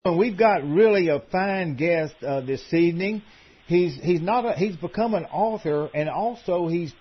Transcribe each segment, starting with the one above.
We've got really a fine guest this evening. He's he's become an author, and also he's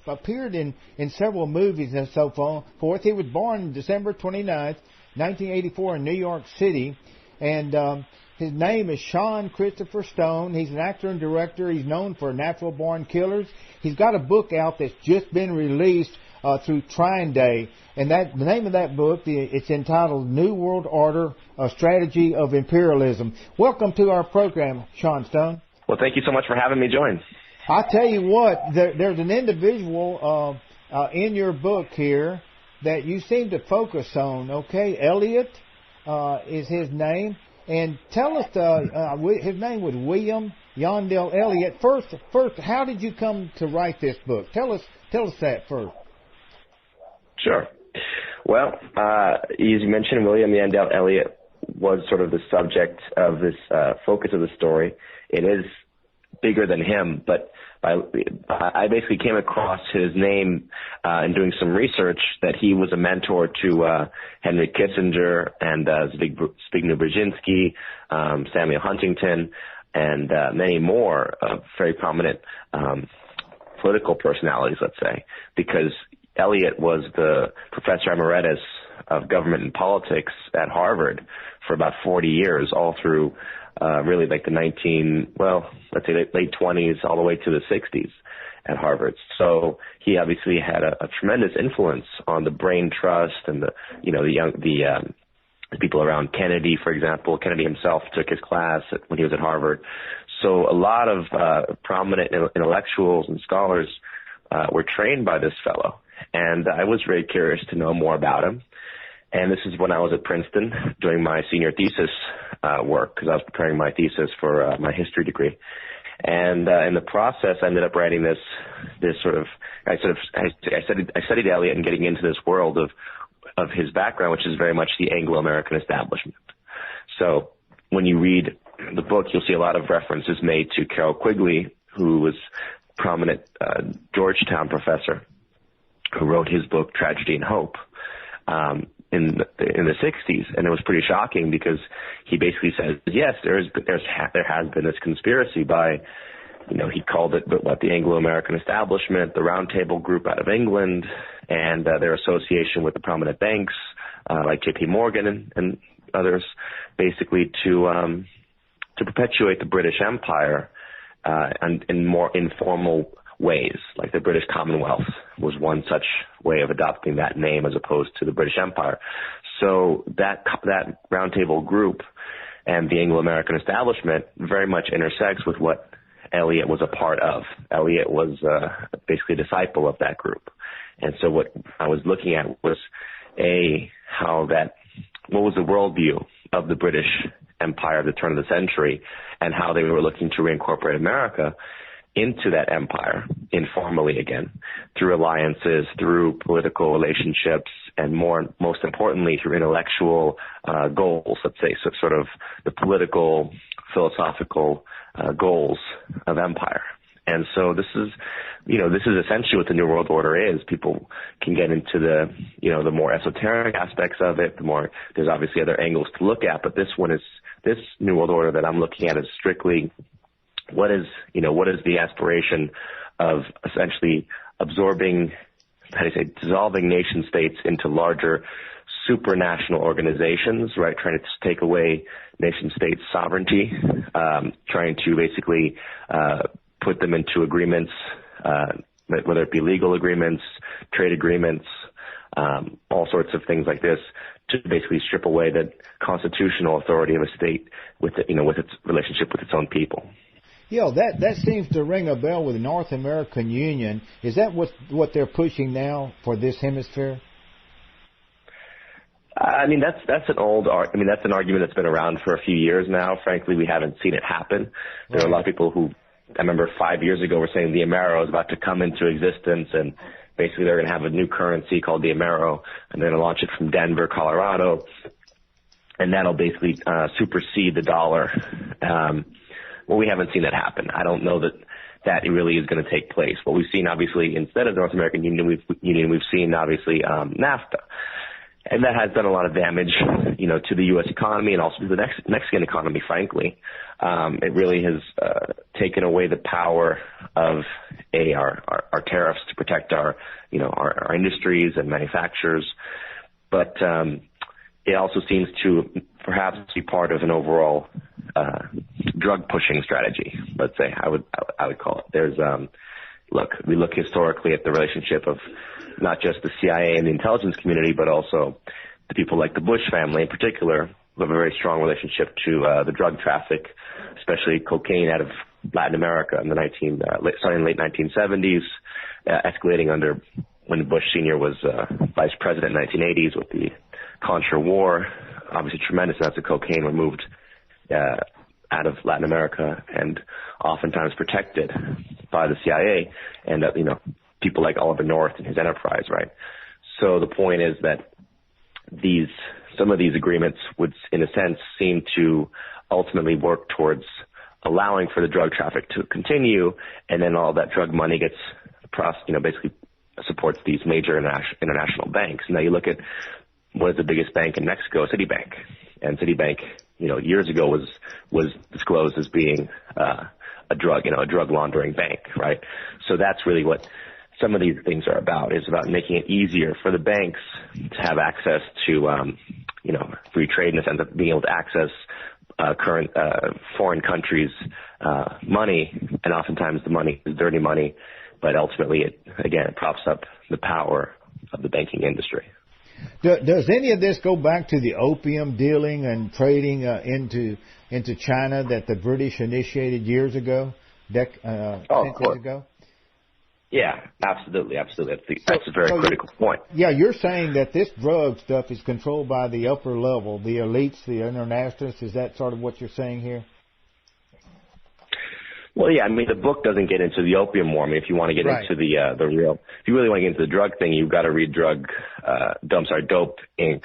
appeared in several movies and so forth. He was born December 29th, 1984 in New York City, and his name is Sean Christopher Stone. He's an actor and director. He's known for Natural Born Killers. He's got a book out that's just been released through Trine Day, and the name of that book, it's entitled New World Order, A Strategy of Imperialism. Welcome to our program, Sean Stone. Well, thank you so much for having me join. I tell you what, there's an individual in your book here that you seem to focus on, okay? Eliot is his name. And tell us, his name was William Yandell Elliott. First, how did you come to write this book? Tell us that first. Sure. Well, as you mentioned, William Yandell Elliott was sort of the subject of this focus of the story. It is bigger than him, but I basically came across his name in doing some research that he was a mentor to Henry Kissinger and Zbigniew Brzezinski, Samuel Huntington, and many more very prominent political personalities, let's say, because Eliot was the professor emeritus of government and politics at Harvard for about 40 years, all through really like the late 20s all the way to the 60s at Harvard. So he obviously had a tremendous influence on the brain trust and the people around Kennedy, for example. Kennedy himself took his class when he was at Harvard. So a lot of prominent intellectuals and scholars were trained by this fellow. And I was very curious to know more about him. And this is when I was at Princeton doing my senior thesis work, because I was preparing my thesis for my history degree. And in the process, I ended up writing I studied Eliot and getting into this world of his background, which is very much the Anglo-American establishment. So when you read the book, you'll see a lot of references made to Carroll Quigley, who was a prominent Georgetown professor who wrote his book Tragedy and Hope in the 60s, and it was pretty shocking because he basically says, yes, there has been this conspiracy by, he called it the Anglo-American establishment, the Round Table Group out of England, and their association with the prominent banks like J.P. Morgan and others, basically to perpetuate the British Empire in more informal ways, like the British Commonwealth was one such way of adopting that name as opposed to the British Empire. So that roundtable group and the Anglo-American establishment very much intersects with what Eliot was a part of. Eliot was basically a disciple of that group. And so what I was looking at was, what was the worldview of the British Empire at the turn of the century, and how they were looking to reincorporate America into that empire informally again, through alliances, through political relationships, and most importantly, through intellectual goals, let's say, so sort of the political, philosophical goals of empire. And so this is essentially what the New World Order is. People can get into the more esoteric aspects of it. There's obviously other angles to look at, but this New World Order that I'm looking at is strictly what is the aspiration of essentially dissolving nation states into larger supranational organizations, right? Trying to take away nation states' sovereignty, trying to basically put them into agreements, whether it be legal agreements, trade agreements, all sorts of things like this, to basically strip away the constitutional authority of a state with its relationship with its own people. Yeah, that seems to ring a bell with the North American Union. Is that what they're pushing now for this hemisphere? That's an argument that's been around for a few years now. Frankly, we haven't seen it happen. There are a lot of people who, I remember 5 years ago, were saying the Amero is about to come into existence, and basically they're going to have a new currency called the Amero, and they're going to launch it from Denver, Colorado, and that'll basically supersede the dollar. Well, we haven't seen that happen. I don't know that really is going to take place. What we've seen, obviously, instead of the North American Union, we've seen, obviously, NAFTA. And that has done a lot of damage, to the U.S. economy and also to the Mexican economy, frankly. It really has taken away the power of our tariffs to protect our industries and manufacturers. But it also seems to perhaps be part of an overall drug pushing strategy. Let's say I would call it. There's we look historically at the relationship of not just the CIA and the intelligence community, but also the people like the Bush family in particular, who have a very strong relationship to the drug traffic, especially cocaine out of Latin America in the starting in the late 1970s, escalating under when Bush Sr. was vice president in the 1980s with the Contra War. Obviously, tremendous amounts of cocaine were moved out of Latin America and oftentimes protected by the CIA and people like Oliver North and his enterprise, right? So the point is that some of these agreements would, in a sense, seem to ultimately work towards allowing for the drug traffic to continue, and then all that drug money gets basically supports these major international banks. Now you look at what is the biggest bank in Mexico, Citibank, and Citibank, years ago was disclosed as being a drug laundering bank, right? So that's really what some of these things are about. Is about making it easier for the banks to have access to free trade in the sense of being able to access current foreign countries' money, and oftentimes the money is dirty money, but ultimately it props up the power of the banking industry. Does any of this go back to the opium dealing and trading into China that the British initiated years ago, centuries ago? Yeah, absolutely. That's a very critical point. Yeah, you're saying that this drug stuff is controlled by the upper level, the elites, the internationalists. Is that sort of what you're saying here? Well, yeah, the book doesn't get into the opium war. If you want to get into the real, if you really want to get into the drug thing, you've got to read Dope Inc.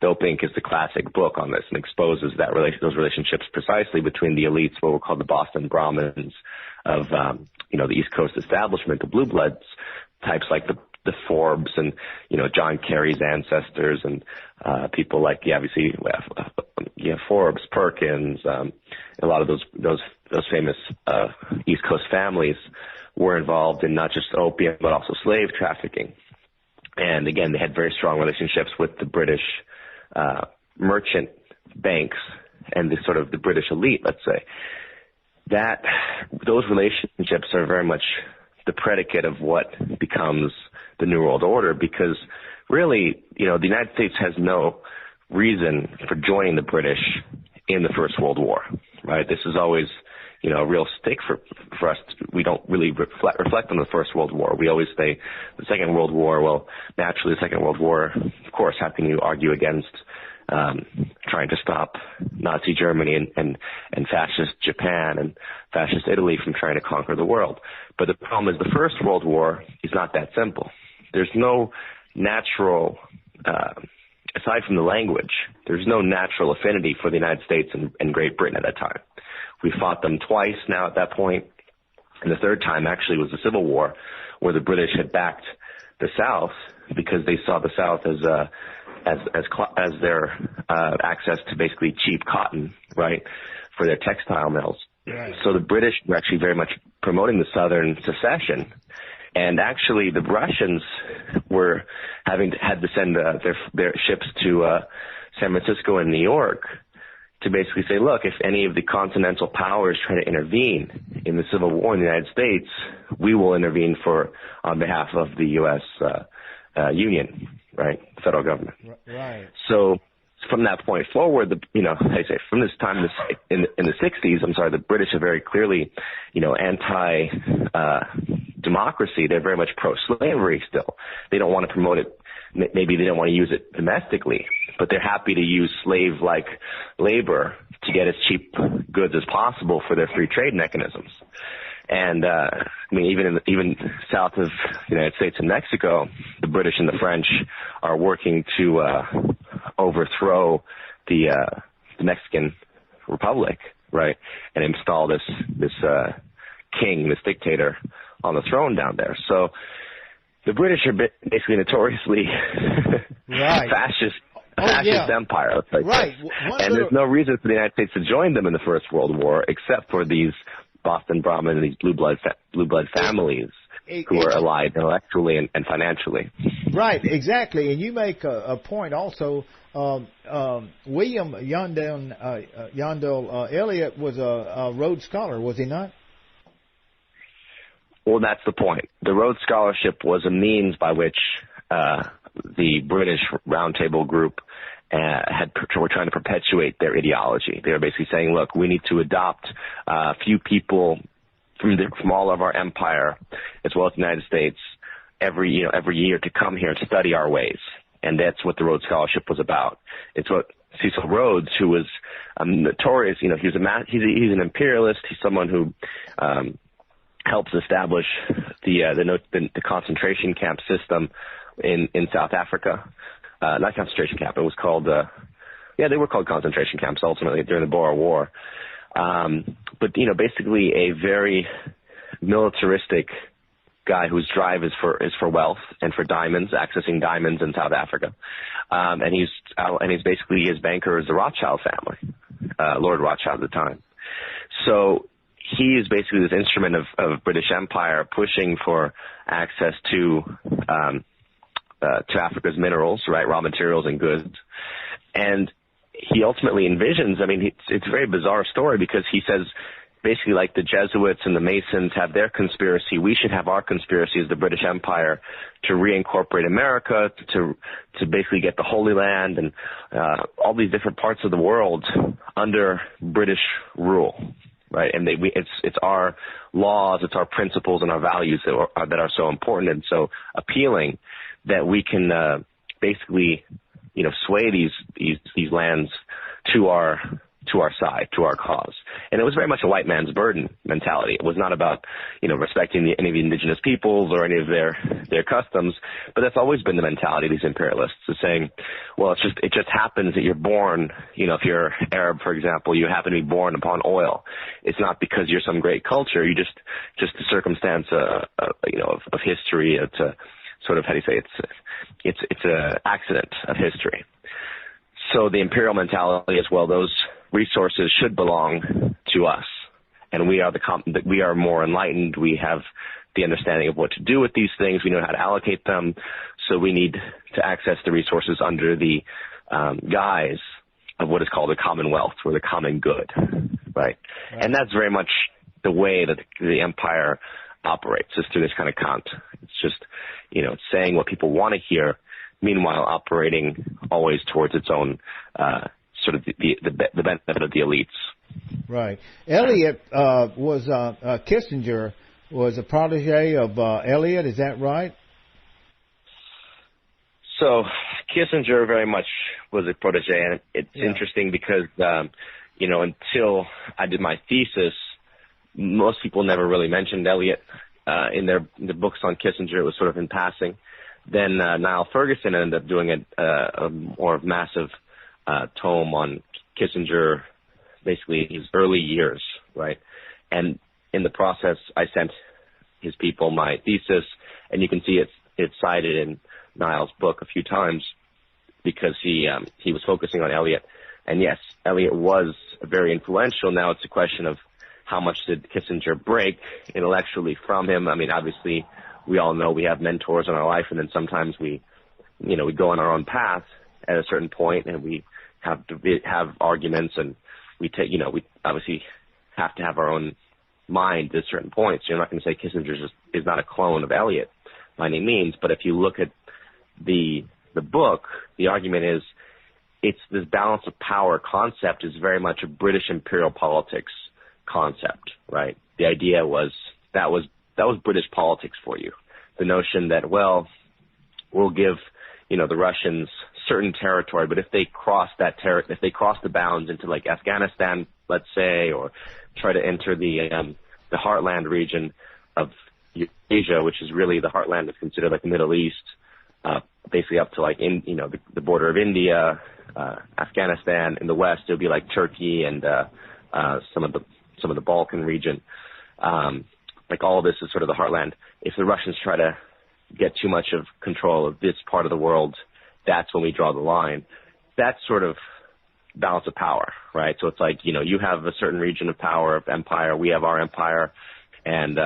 Dope Inc. is the classic book on this and exposes those relationships precisely between the elites, what we're called the Boston Brahmins of, the East Coast establishment, the blue bloods types like the Forbes and, John Kerry's ancestors and people like, Forbes, Perkins, a lot of those famous East Coast families were involved in not just opium but also slave trafficking. And again, they had very strong relationships with the British merchant banks and the British elite, let's say. Those relationships are very much the predicate of what becomes the New World Order, because really, the United States has no reason for joining the British in the First World War, right? This is always, a real stake for us. We don't really reflect on the First World War. We always say the Second World War. Well, naturally, the Second World War, of course, how can you argue against trying to stop Nazi Germany and fascist Japan and fascist Italy from trying to conquer the world? But the problem is the First World War is not that simple. There's no natural, aside from the language, there's no natural affinity for the United States and Great Britain at that time. We fought them twice now at that point, and the third time actually was the Civil War, where the British had backed the South because they saw the South as their access to basically cheap cotton, right, for their textile mills. Right. So the British were actually very much promoting the Southern secession, and actually the Russians were had to send their ships to San Francisco and New York to basically say, look, if any of the continental powers try to intervene in the Civil War in the United States, we will intervene on behalf of the U.S. Union, right, federal government. Right. So from that point forward, from this time in the 60s, the British are very clearly, anti-democracy. They're very much pro-slavery still. They don't want to promote it. Maybe they don't want to use it domestically, but they're happy to use slave-like labor to get as cheap goods as possible for their free trade mechanisms. And even south of the United States and Mexico, the British and the French are working to overthrow the Mexican Republic, right, and install this king, this dictator, on the throne down there. So the British are basically notoriously right. fascist yeah. empire. Right. And there's no reason for the United States to join them in the First World War, except for these Boston Brahmin and these blue blood families who are allied intellectually and financially. Right, exactly. And you make a point also. William Yandell Elliott was a Rhodes Scholar, was he not? Well, that's the point. The Rhodes Scholarship was a means by which the British Roundtable Group were trying to perpetuate their ideology. They were basically saying, look, we need to adopt a few people from all of our empire, as well as the United States, every year to come here and study our ways. And that's what the Rhodes Scholarship was about. It's what Cecil Rhodes, who was notorious, he's an imperialist. He's someone who helps establish the concentration camp system in South Africa. Not concentration camp. It was called, they were called concentration camps ultimately during the Boer War. But basically a very militaristic guy whose drive is for wealth and for diamonds, accessing diamonds in South Africa. And he's basically, his banker is the Rothschild family, Lord Rothschild at the time. So he is basically this instrument of British Empire pushing for access to Africa's minerals, right, raw materials and goods. And he ultimately envisions, it's a very bizarre story because he says, basically like the Jesuits and the Masons have their conspiracy, we should have our conspiracy as the British Empire to reincorporate America, to basically get the Holy Land and all these different parts of the world under British rule, right? And it's our laws, it's our principles and our values that are so important and so appealing that we can basically sway these lands to our side, to our cause. And it was very much a white man's burden mentality. It was not about, respecting any of the indigenous peoples or any of their customs, but that's always been the mentality of these imperialists, is saying, well, it just happens that you're born, if you're Arab, for example, you happen to be born upon oil. It's not because you're some great culture. You just a circumstance, of history. It's a sort of, how do you say, it's an accident of history. So the imperial mentality as well, those resources should belong to us, and we are more enlightened. We have the understanding of what to do with these things. We know how to allocate them. So we need to access the resources under the guise of what is called the commonwealth, or the common good, right? And that's very much the way that the empire operates, is through this kind of cant. It's just, it's saying what people want to hear, meanwhile operating always towards its own sort of the benefit of the elites. Right. Eliot Kissinger was a protege of Eliot. Is that right? So Kissinger very much was a protege, and it's interesting because until I did my thesis, most people never really mentioned Eliot in the books on Kissinger. It was sort of in passing. Then Niall Ferguson ended up doing a more massive tome on Kissinger, basically his early years, right? And in the process, I sent his people my thesis, and you can see it's cited in Niall's book a few times because he was focusing on Eliot. And yes, Eliot was very influential. Now it's a question of how much did Kissinger break intellectually from him. Obviously, we all know we have mentors in our life, and then sometimes we go on our own path at a certain point, and we have arguments, and we obviously have to have our own mind at certain points. You're not going to say Kissinger is not a clone of Eliot by any means, but if you look at the book, the argument is it's this balance of power concept is very much a British imperial politics concept, right? The idea was that was British politics for you. The notion that, well, we'll give, the Russians certain territory, but if they cross if they cross the bounds into like Afghanistan, let's say, or try to enter the heartland region of Asia, which is really the heartland is considered like the Middle East, basically up to like the border of India, Afghanistan. In the west, it'll be like Turkey and some of the Balkan region. Like all of this is sort of the heartland. If the Russians try to get too much of control of this part of the world, that's when we draw the line. That's sort of balance of power, right? So it's like, you have a certain region of power, of empire, we have our empire, and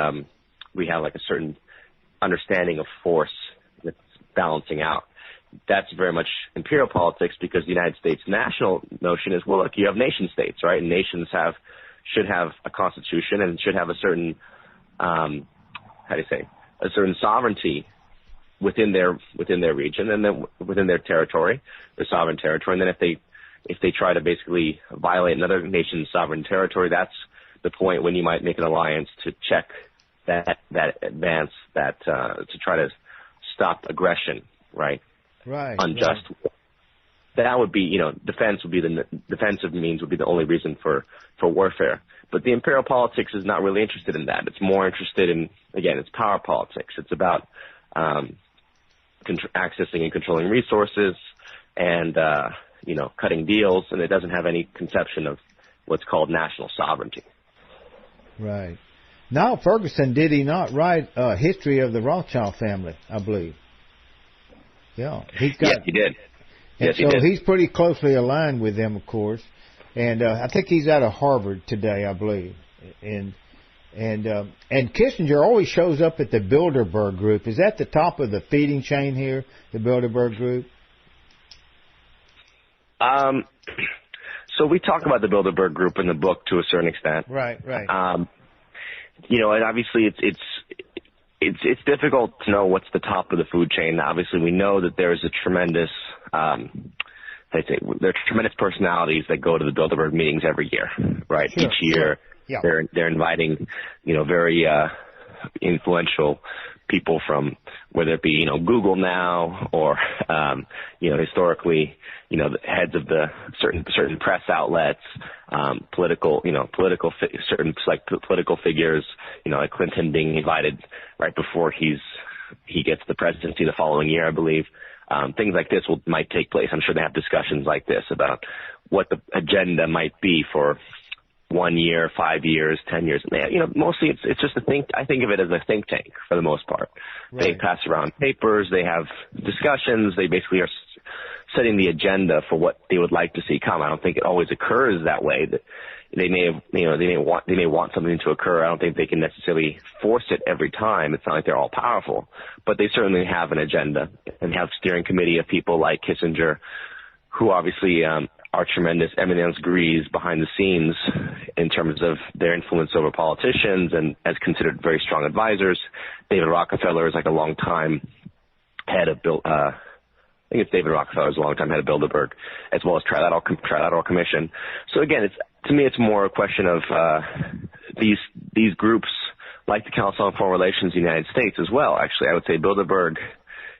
we have like a certain understanding of force that's balancing out. That's very much imperial politics, because the United States national notion is, well, look, you have nation states, right? And nations should have a constitution and should have a certain, a certain sovereignty within their region, and then within their territory, their sovereign territory. And then if they try to basically violate another nation's sovereign territory, that's the point when you might make an alliance to check that advance, to try to stop aggression, right? Right. Unjust. Right. That would be, defensive means would be the only reason for warfare. But the imperial politics is not really interested in that. It's more interested in, again, it's power politics. It's about accessing and controlling resources and, cutting deals, and it doesn't have any conception of what's called national sovereignty. Right. Now, Ferguson, did he not write a history of the Rothschild family, I believe? Yeah. Yes, he did. And so he's pretty closely aligned with them, of course. And I think he's out of Harvard today, I believe. And Kissinger always shows up at the Bilderberg Group. Is that the top of the feeding chain here, the Bilderberg Group? So we talk about the Bilderberg Group in the book to a certain extent. Right. And obviously it's difficult to know what's the top of the food chain. Obviously, we know that there's a tremendous, there are tremendous personalities that go to the Bilderberg meetings every year, right? Sure, each year, yeah. They're inviting, very influential people from, whether it be Google now or historically, the heads of the certain press outlets, political figures, like Clinton being invited right before he gets the presidency the following year, I believe. Things like this might take place. I'm sure they have discussions like this about what the agenda might be for 1 year, 5 years, 10 years. And mostly it's just I think of it as a think tank for the most part. Right. They pass around papers, they have discussions, they basically are setting the agenda for what they would like to see come. I don't think it always occurs that way. That they may want something to occur. I don't think they can necessarily force it every time. It's not like they're all powerful, but they certainly have an agenda and have steering committee of people like Kissinger, who obviously are tremendous eminence grise behind the scenes in terms of their influence over politicians and as considered very strong advisors. David Rockefeller is like a long time head of I think it's David Rockefeller's a long-time head of Bilderberg, as well as Trilateral Commission. So again, to me, it's more a question of these groups, like the Council on Foreign Relations in the United States as well. Actually, I would say Bilderberg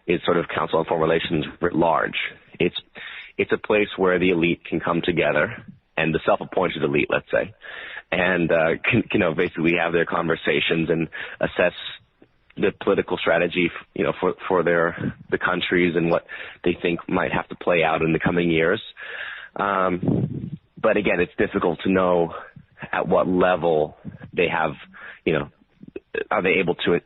is sort of Council on Foreign Relations writ large. It's a place where the elite can come together, and the self-appointed elite, let's say, and can basically have their conversations and assess the political strategy, for the countries and what they think might have to play out in the coming years. But again, it's difficult to know at what level they have, are they able to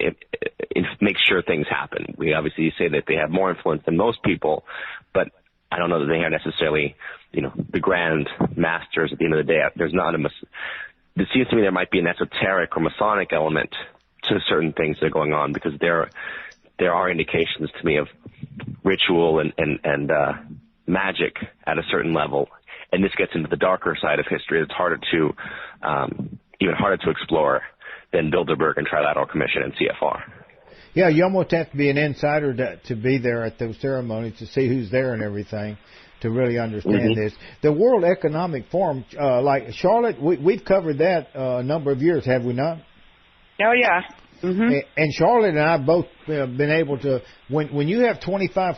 make sure things happen. We obviously say that they have more influence than most people, but I don't know that they are necessarily, the grand masters at the end of the day. It seems to me there might be an esoteric or Masonic element to certain things that are going on, because there are indications to me of ritual and magic at a certain level, and this gets into the darker side of history. It's even harder to explore than Bilderberg and Trilateral Commission and CFR. Yeah, you almost have to be an insider to be there at those ceremonies to see who's there and everything to really understand this. The World Economic Forum, like Charlotte, we've covered that a number of years, have we not? Oh, yeah. Mm-hmm. And Charlotte and I both been able to, when you have 25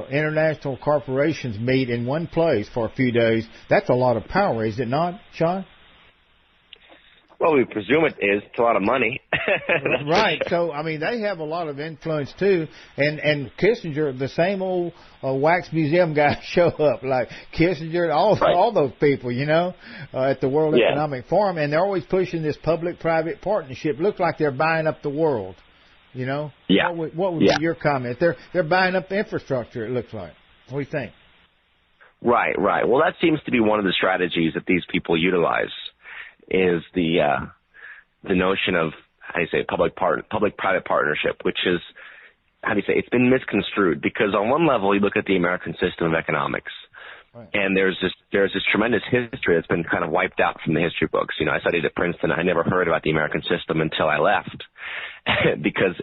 international corporations meet in one place for a few days, that's a lot of power, is it not, Sean? Well, we presume it is. It's a lot of money. Right. So, they have a lot of influence, too. And Kissinger, the same old wax museum guys show up, like Kissinger, all those people, at the World Economic Forum. And they're always pushing this public-private partnership. Looks like they're buying up the world. You know? Yeah. What would be your comment? They're buying up infrastructure, it looks like. What do you think? Right. Well, that seems to be one of the strategies that these people utilize, is the notion of, how do you say, public-private partnership, which is, how do you say, it's been misconstrued, because on one level you look at the American system of economics, right, and there's this tremendous history that's been kind of wiped out from the history books. You know, I studied at Princeton. I never heard about the American system until I left, because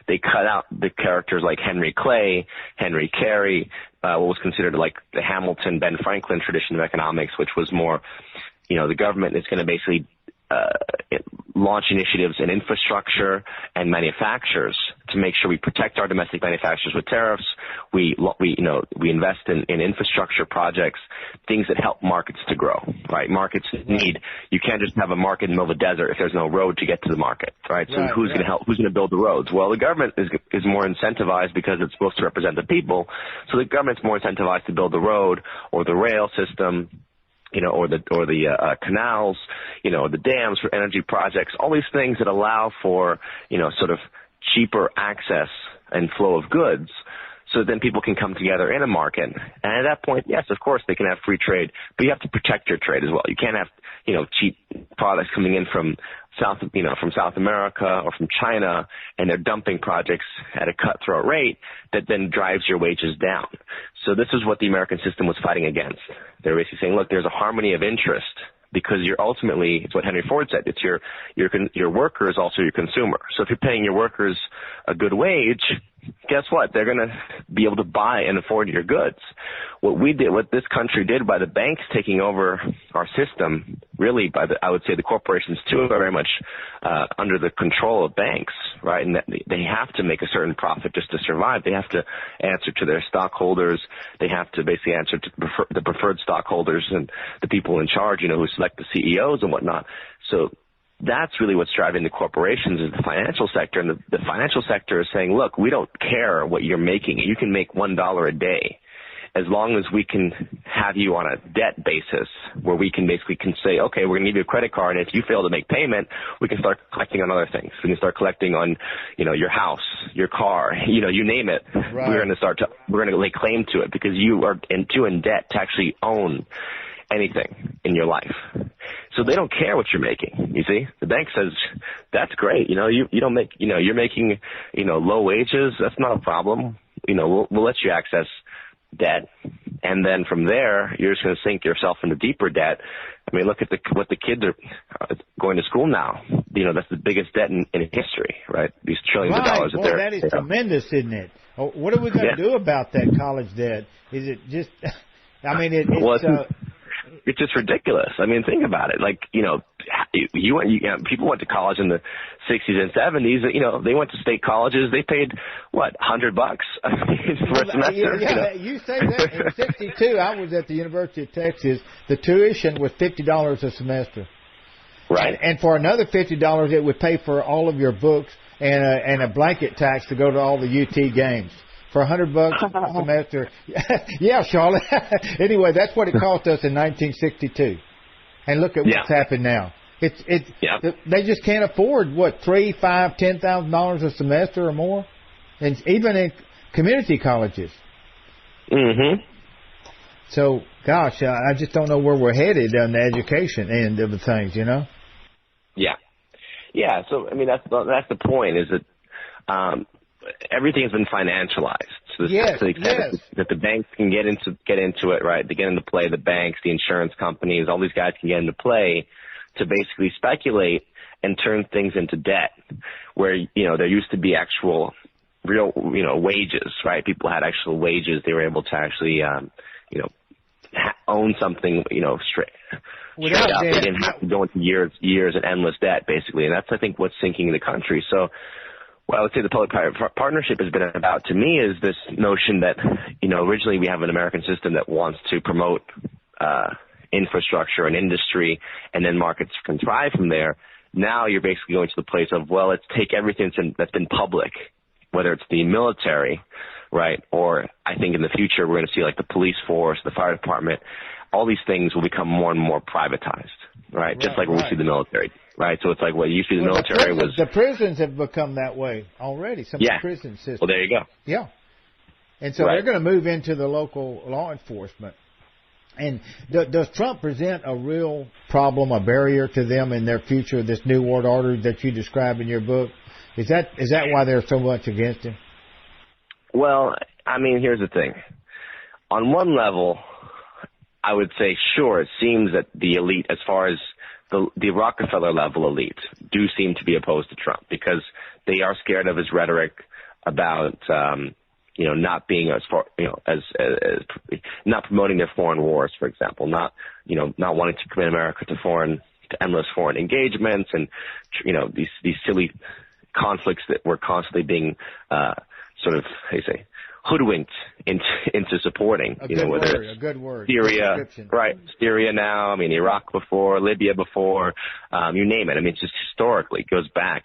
they cut out the characters like Henry Clay, Henry Carey, what was considered like the Hamilton, Ben Franklin tradition of economics, which was more, you know, the government is going to basically launch initiatives in infrastructure and manufacturers to make sure we protect our domestic manufacturers with tariffs. We invest in infrastructure projects, things that help markets to grow, right? Markets need, you can't just have a market in the middle of the desert if there's no road to get to the market, right? So who's going to help? Who's going to build the roads? Well, the government is more incentivized because it's supposed to represent the people. So the government's more incentivized to build the road or the rail system, you know, or the canals, you know, the dams for energy projects, all these things that allow for, you know, sort of cheaper access and flow of goods, so then people can come together in a market. And at that point, yes, of course, they can have free trade, but you have to protect your trade as well. You can't have, you know, cheap products coming in from South America or from China, and they're dumping projects at a cutthroat rate that then drives your wages down. So this is what the American system was fighting against. They're basically saying, look, there's a harmony of interest, because you're ultimately, it's what Henry Ford said, it's your worker is also your consumer. So if you're paying your workers a good wage, guess what? They're going to be able to buy and afford your goods. What this country did by the banks taking over our system, really I would say the corporations too are very much under the control of banks, right? And that they have to make a certain profit just to survive. They have to answer to their stockholders. They have to basically answer to the preferred stockholders and the people in charge, you know, who select the CEOs and whatnot. So that's really what's driving the corporations, is the financial sector. And the financial sector is saying, look, we don't care what you're making. You can make $1 a day, as long as we can have you on a debt basis, where we can basically say, okay, we're going to give you a credit card, and if you fail to make payment, we can start collecting on other things. We can start collecting on, you know, your house, your car, you know, you name it. Right. We're going to lay claim to it, because you are too in debt to actually own anything in your life. So they don't care what you're making. You see, the bank says, that's great. You know, you don't make, you know, you're making, you know, low wages. That's not a problem. You know, we'll let you access debt. And then from there, you're just going to sink yourself into deeper debt. I mean, look at what the kids are going to school now. You know, that's the biggest debt in history, right? These trillions of dollars. Boy, that is tremendous, isn't it? What are we going to do about that college debt? Is it just, I mean, it's just ridiculous. I mean, think about it. Like, you know, people went to college in the 60s and 70s. You know, they went to state colleges. They paid, what, $100 for a semester? Yeah, you say that. In 62, I was at the University of Texas. The tuition was $50 a semester. Right. And for another $50, it would pay for all of your books and a blanket tax to go to all the UT games. For $100 a semester. Yeah, Charlotte. Anyway, that's what it cost us in 1962. And look at what's happened now. They just can't afford what, $3,000, $5,000, $10,000 a semester or more, and even in community colleges. Mm-hmm. So, gosh, I just don't know where we're headed on the education end of the things, you know. Yeah. So I mean, that's the point. Is that everything has been financialized. So that the banks can get into it, right? They get into play. The banks, the insurance companies, all these guys can get into play to basically speculate and turn things into debt, where, you know, there used to be actual real, you know, wages, right? People had actual wages. They were able to actually, you know, own something, you know, straight up. They didn't have to go into years and endless debt, basically. And that's, I think, what's sinking the country. So what I would say the public-private partnership has been about, to me, is this notion that, you know, originally we have an American system that wants to promote infrastructure and industry, and then markets can thrive from there. Now you're basically going to the place of, well, let's take everything that's been public, whether it's the military, right, or I think in the future we're going to see like the police force, the fire department, all these things will become more and more privatized. right? Just like when we see the military, right? So it's like what used to be the military was... The prisons have become that way already, some of the prison systems. Well, there you go. Yeah. And so they're going to move into the local law enforcement. And does Trump present a real problem, a barrier to them in their future, this New World Order that you describe in your book? Is that why they're so much against him? Well, I mean, here's the thing. On one level, I would say, sure, it seems that the elite, as far as the Rockefeller level elite, do seem to be opposed to Trump because they are scared of his rhetoric about, not being as far, as not promoting their foreign wars, for example, not wanting to commit America to endless foreign engagements and, these silly conflicts that were constantly being, hoodwinked into supporting, a good word. Syria, right? Syria now, I mean, Iraq before, Libya before, you name it. I mean, it's just historically, it goes back.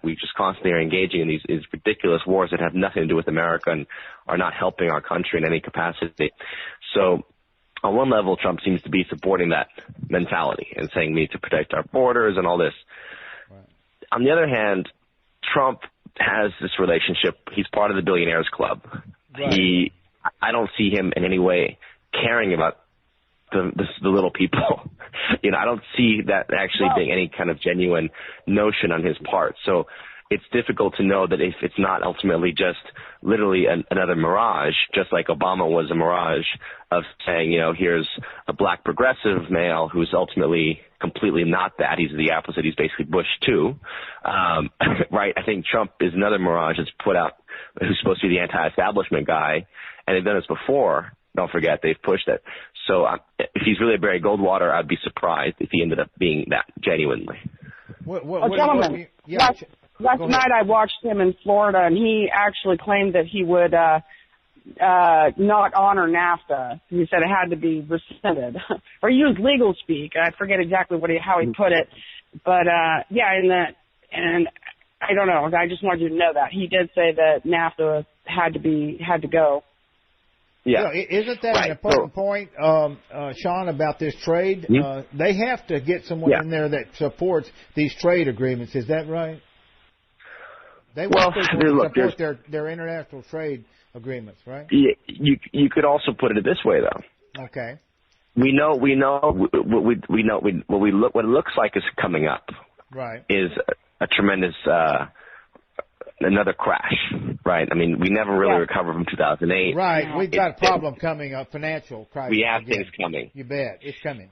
We just constantly are engaging in these ridiculous wars that have nothing to do with America and are not helping our country in any capacity. So on one level, Trump seems to be supporting that mentality and saying we need to protect our borders and all this. Right. On the other hand, Trump has this relationship. He's part of the billionaires club. Right. I don't see him in any way caring about the little people. I don't see that actually being any kind of genuine notion on his part. So it's difficult to know that if it's not ultimately just literally another mirage, just like Obama was a mirage of saying, here's a black progressive male who's ultimately completely not that. He's the opposite. He's basically Bush too. Right? I think Trump is another mirage that's put out, who's supposed to be the anti-establishment guy. And they've done this before. Don't forget, they've pushed it. So if he's really a Barry Goldwater, I'd be surprised if he ended up being that genuinely. Gentlemen, last night I watched him in Florida, and he actually claimed that he would not honor NAFTA. He said it had to be rescinded or use legal speak. I forget exactly how he put it, but and I don't know. I just wanted you to know that he did say that NAFTA had to go. Yeah, isn't that an important point, Sean, about this trade? Mm-hmm. They have to get someone in there that supports these trade agreements. Is that right? They want people to support their international trade agreements, right? You could also put it this way, though. Okay. We know what it looks like is coming up. Right. Is a tremendous another crash, right? I mean, we never really recovered from 2008. Right. We've got a problem coming up, financial crisis. We have things coming. You bet. It's coming.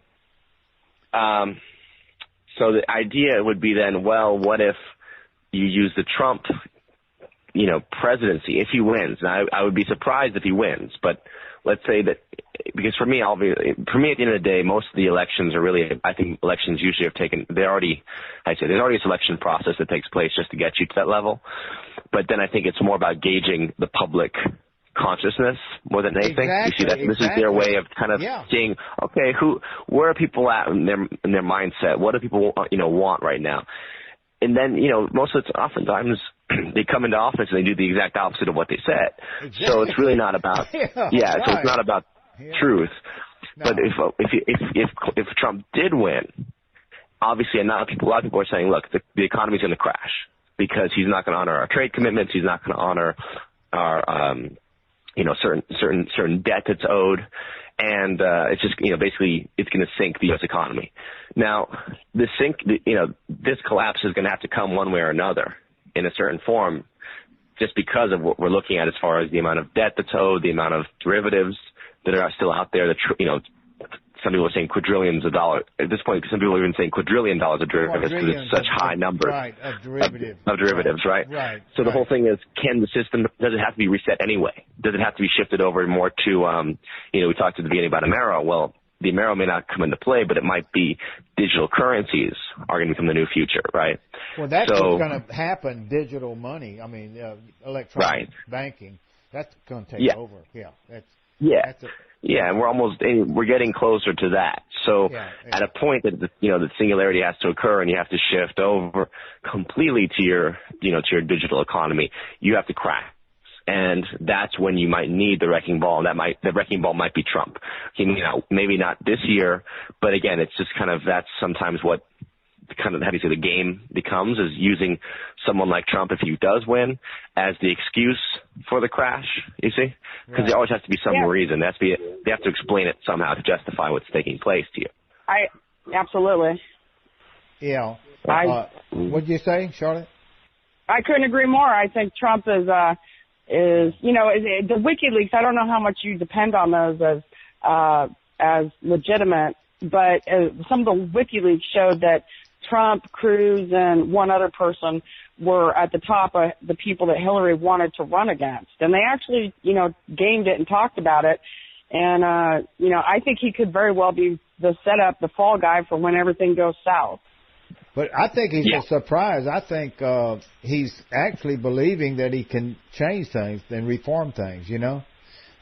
So the idea would be then, well, what if you use the Trump, presidency if he wins? And I would be surprised if he wins, but let's say that, because for me, at the end of the day, most of the elections are really, I think elections usually there's already a selection process that takes place just to get you to that level. But then I think it's more about gauging the public consciousness more than anything. Exactly, you see that this is their way of kind of seeing, okay, where are people at in their mindset? What do people, want right now? And then, oftentimes they come into office and they do the exact opposite of what they said. Exactly. So it's really not about, so it's not about truth. No. But if Trump did win, obviously a lot of people are saying, look, the economy's going to crash because he's not going to honor our trade commitments. He's not going to honor our, certain debt that's owed. And it's just, basically it's going to sink the U.S. economy. Now, this collapse is going to have to come one way or another in a certain form just because of what we're looking at as far as the amount of debt that's owed, the amount of derivatives that are still out there, some people are saying quadrillions of dollars. At this point, some people are even saying $quadrillion of derivatives because it's such high numbers of derivatives. Of derivatives, right? Right. So the whole thing is, can the system, does it have to be reset anyway? Does it have to be shifted over more to, we talked at the beginning about Amero. Well, the Amero may not come into play, but it might be digital currencies are going to become the new future, right? Well, that's what's going to happen, digital money. I mean, electronic banking. That's going to take over. Yeah, and we're getting closer to that. So at a point that the singularity has to occur and you have to shift over completely to your digital economy, you have to crack. And that's when you might need the wrecking ball, and the wrecking ball might be Trump. Maybe not this year, but again, it's just kind of, that's sometimes what kind of, how do you say, the game becomes, is using someone like Trump, if he does win, as the excuse for the crash, you see? Because there always has to be some reason. They have to explain it somehow to justify what's taking place to you. Absolutely. Yeah. What did you say, Charlotte? I couldn't agree more. I think Trump is the WikiLeaks. I don't know how much you depend on those as legitimate, but some of the WikiLeaks showed that Trump, Cruz, and one other person were at the top of the people that Hillary wanted to run against, and they actually, gamed it and talked about it. And I think he could very well be the setup, the fall guy for when everything goes south. But I think he's a surprise. I think he's actually believing that he can change things and reform things,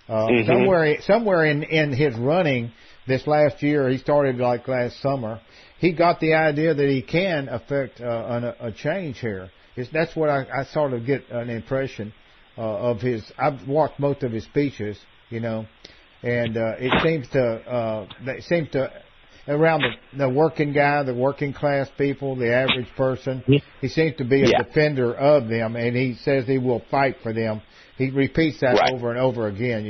Somewhere in his running this last year, he started like last summer, he got the idea that he can affect a change here. That's what I sort of get an impression of his. I've watched most of his speeches, and it seems to around the working guy, the working class people, the average person. He seems to be a defender of them, and he says he will fight for them. He repeats that over and over again,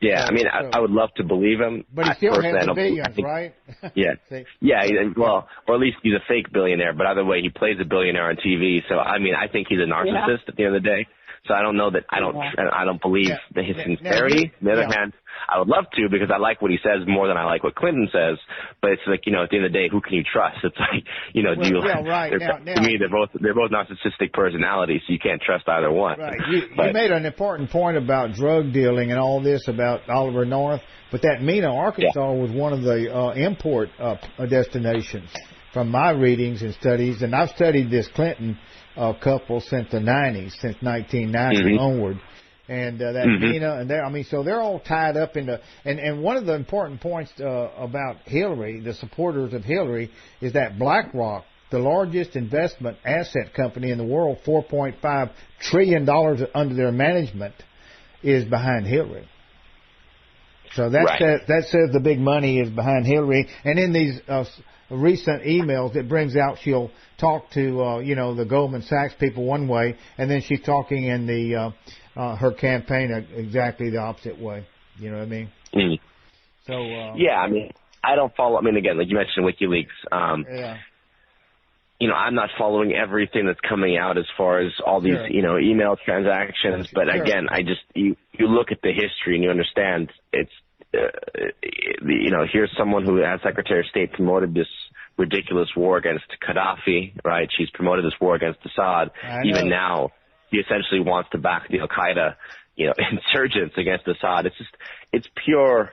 Yeah, I would love to believe him. But he still has the billions, right? Yeah. Well, or at least he's a fake billionaire. But either way, he plays a billionaire on TV. So I think he's a narcissist at the end of the day. So I don't know that I don't believe that his sincerity. On the other hand, I would love to, because I like what he says more than I like what Clinton says. But it's like, at the end of the day, who can you trust? It's like, to me, they're both narcissistic personalities, so you can't trust either one. Right. You made an important point about drug dealing and all this about Oliver North, but that Mena, Arkansas was one of the import destinations from my readings and studies, and I've studied this Clinton couple since the 90s, since 1990 onward. And that Mena, and so they're all tied up into, and one of the important points about Hillary, the supporters of Hillary, is that BlackRock, the largest investment asset company in the world, $4.5 trillion under their management, is behind Hillary. So that says the big money is behind Hillary. And in these recent emails, it brings out she'll talk to the Goldman Sachs people one way, and then she's talking in the her campaign exactly the opposite way. You know what I mean? So I don't follow. Again, like you mentioned, WikiLeaks. I'm not following everything that's coming out as far as all these email transactions. But again, you look at the history and you understand it's here's someone who, as Secretary of State, promoted this ridiculous war against Gaddafi, right? She's promoted this war against Assad. Even now, he essentially wants to back the Al-Qaeda, insurgents against Assad. It's pure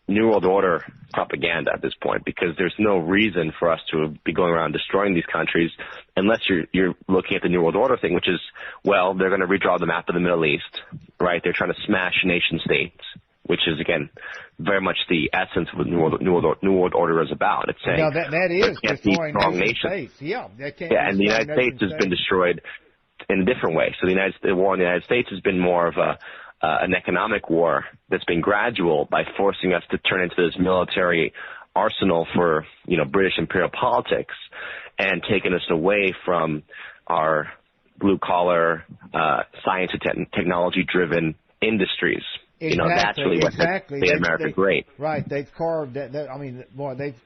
New World Order propaganda at this point, because there's no reason for us to be going around destroying these countries unless you're looking at the New World Order thing, which is, they're going to redraw the map of the Middle East, right? They're trying to smash nation states, which is, again, very much the essence of what New World Order is about. It's saying that is destroying nation states. And the United States has been destroyed in a different way. So the war in the United States has been more of an economic war that's been gradual by forcing us to turn into this military arsenal for British imperial politics, and taking us away from our blue collar science and technology driven industries. That's really what made America great. Right. They've carved that.